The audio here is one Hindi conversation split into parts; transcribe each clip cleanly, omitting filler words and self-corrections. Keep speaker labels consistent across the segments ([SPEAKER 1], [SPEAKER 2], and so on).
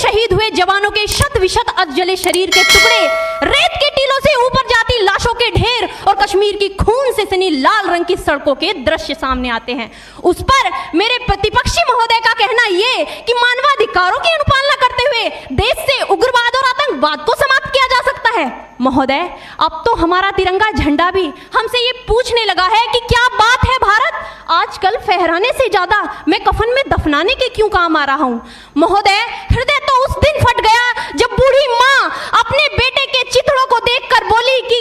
[SPEAKER 1] शहीद हुए जवानों के शत विशत अधजले शरीर के टुकड़े, रेत के टीलों से ऊपर जाती लाशों के ढेर और कश्मीर की खून से सनी लाल रंग की सड़कों के दृश्य सामने आते हैं। उस पर मेरे प्रतिपक्षी महोदय का कहना ये कि मानवाधिकारों की अनुपालना करते हुए देश से उग्रवाद और आतंकवाद को समाप्त किया जा सकता है। महोदय, अब तो हमारा तिरंगा झंडा भी हमसे ये पूछने लगा है कि क्या बात है भारत, आजकल फहराने से ज्यादा मैं कफन में दफनाने के क्यों काम आ रहा हूं। महोदय, हृदय तो उस दिन फट गया जब बूढ़ी मां अपने बेटे के चिथड़ों को देखकर बोली कि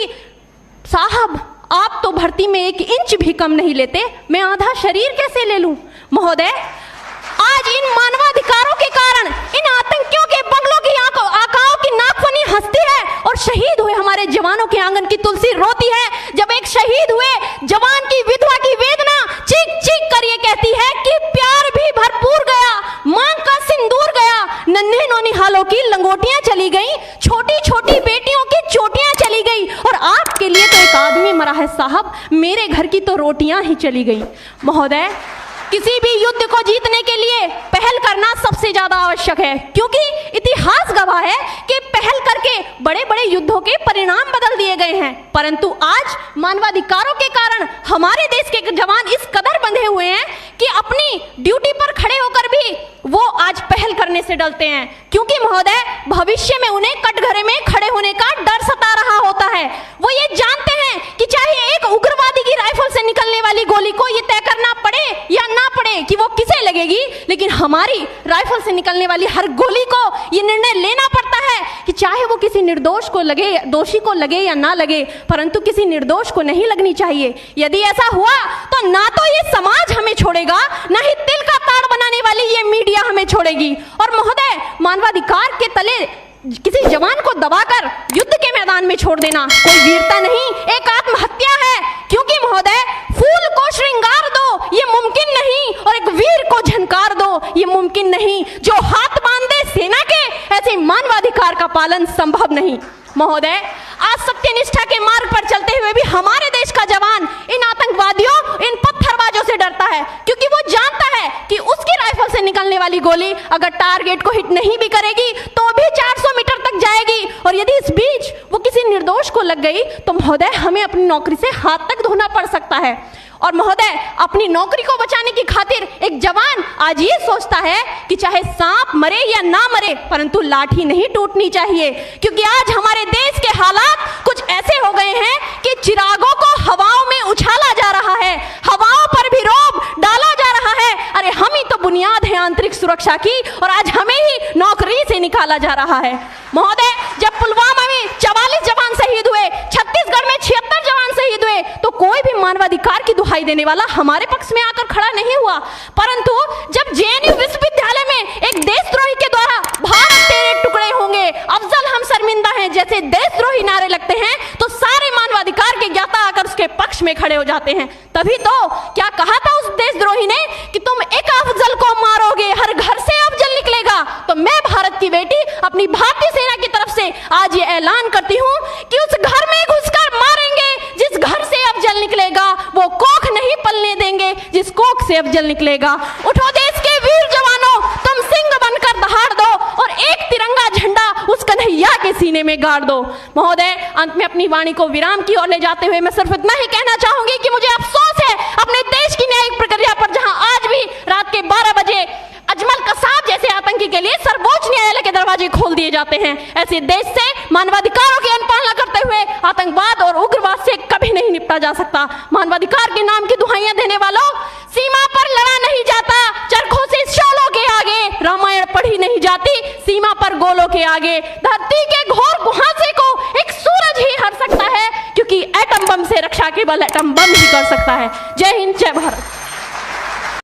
[SPEAKER 1] साहब, आप तो भर्ती में 1 इंच भी कम नहीं लेते, मैं आधा शरीर कैसे ले लूं। महोदय, आज इन मानवाधिकारों के कारण इन आतंकियों के बंगलों की आकाओं की नाकफनी हंसती है और शहीद हुए हमारे जवानों के आंगन की तुलसी रोती है। जब एक शहीद हुए जवान की विधवा की वेदना चीख चीख कर ये कहती है कि प्यार भी भरपूर गया, मांग का सिंदूर गया, नन्हे नौनिहालों की लंगोटियां चली गई, छोटी छोटी बेटियों की चोटियां चली गई और आपके लिए तो एक आदमी मरा है साहब, मेरे घर की तो रोटियां ही चली गई। महोदय, किसी भी युद्ध को जीतने के लिए पहल करना सबसे ज्यादा आवश्यक है, क्योंकि इतिहास गवाह है कि पहल करके बड़े बड़े युद्धों के परिणाम बदल दिए गए हैं। परंतु आज मानवाधिकारों के कारण हमारे देश के जवान इस कदर बंधे हुए हैं कि अपनी ड्यूटी पर खड़े होकर भी वो आज पहल करने से डरते हैं, क्योंकि महोदय भविष्य में उन्हें कटघरे में खड़े होने का डर सता रहा होता है। वो ये जानते हैं कि चाहे एक उग्रवादी की राइफल से निकलने वाली गोली को ये तय करना पड़े या ना पड़े कि वो किसे लगेगी, लेकिन हमारी राइफल से निकलने वाली हर गोली को ये निर्णय लेना पड़ता है कि चाहे वो किसी निर्दोष को लगे, दोषी को लगे या ना लगे, परंतु किसी निर्दोष को नहीं लगनी चाहिए। यदि ऐसा हुआ तो ना तो ये समाज हमें छोड़ेगा, ना ही तिल का ताड़ बनाने वाली ये मीडिया हमें छोड़ेगी। और महोदय, मानवाधिकार के तले किसी जवान को दबाकर युद्ध के मैदान में छोड़ देना कोई वीरता नहीं, एक आत्महत्या है। क्योंकि महोदय, फूल को श्रृंगार दो ये मुमकिन नहीं और एक वीर को झनकार दो ये मुमकिन नहीं। जो हाथ बांधे सेना के, ऐसे मानवाधिकार का पालन संभव नहीं। महोदय, आज सत्यनिष्ठा के मार्ग पर चलते हुए भी हमारे देश का जवान इन आतंकवादियों, इन पत्थरबाजों से डरता है, क्योंकि वो जानता है कि उसकी राइफल से निकलने वाली गोली अगर टारगेट को हिट नहीं भी करेगी तो भी 400 मीटर तक जाएगी, और यदि इस बीच वो किसी निर्दोष को लग गई तो महोदय हमें अपनी नौकरी से हाथ तक धोना पड़ सकता है। और महोदय, अपनी नौकरी को बचाने की खातिर एक जवान आज ये सोचता है कि चाहे सांप मरे या ना मरे, परंतु लाठी नहीं टूटनी चाहिए, क्योंकि आज हमारे देश के हालात कुछ ऐसे हो गए हैं कि चिरागों को हवाओं में उछाला जा रहा है, हवाओं पर भी रोब डाला जा रहा है। अरे हम ही तो बुनियाद है आंतरिक सुरक्षा की, और आज हमें ही नौकरी से निकाला जा रहा है। महोदय, जब पुलवामा में 44 जवान शहीद हुए, छत्तीसगढ़ में 76 जवान शहीद हुए, तो कोई भी मानवाधिकार की दुहाई देने वाला हमारे पक्ष में आकर खड़ा नहीं हुआ। परंतु जब जेएनयू विश्वविद्यालय में एक देशद्रोही के द्वारा भारत तेरे टुकड़े होंगे, अफजल हम शर्मिंदा हैं जैसे देशद्रोही नारे लगते हैं, तो सारे मानवाधिकार के ज्ञाता आकर उसके पक्ष में खड़े हो जाते हैं। तभी तो क्या कहा था उस देशद्रोही ने कि तुम एक अफजल को मारोगे, हर घर से अफजल निकलेगा। तो मैं भारत की बेटी अपनी भारतीय सेना की तरफ से आज ये ऐलान करती हूँ कि उस घर में घुसकर मारेंगे जिस घर से अफजल निकलेगा, वो कोख नहीं पलने देंगे जिस कोख से अफजल निकलेगा। उठो देश के वीर जवानों, तुम सिंह बनकर दहाड़ दो और एक तिरंगा झंडा उस कन्हैया के सीने में गाड़ दो। महोदय, अंत में अपनी वाणी को विराम की ओर ले जाते हुए मैं सिर्फ इतना ही कहना चाहूंगी कि मुझे अफसोस है अपने देश की न्यायिक प्रक्रिया पर, जहां आज भी रात के 12 बजे अजमल कसाब जैसे आतंकी के लिए सर्वोच्च न्यायालय के दरवाजे खोल दिए जाते हैं। ऐसे देश से मानवाधिकारों की अनुपालना करते हुए आतंकवाद और उग्रवाद से कभी नहीं निपटा जा सकता। मानवाधिकार के नाम की दुहाइयां देने वालों, सीमा पर लड़ा नहीं जाता चरखों से शोलों के आगे, रामायण पढ़ी नहीं जाती सीमा पर गोलों के आगे। धरती के घोर कुहासे को एक सूरज ही हर सकता है, क्योंकि एटम बम से रक्षा केवल एटम बम ही कर सकता है। जय हिंद, जय भारत।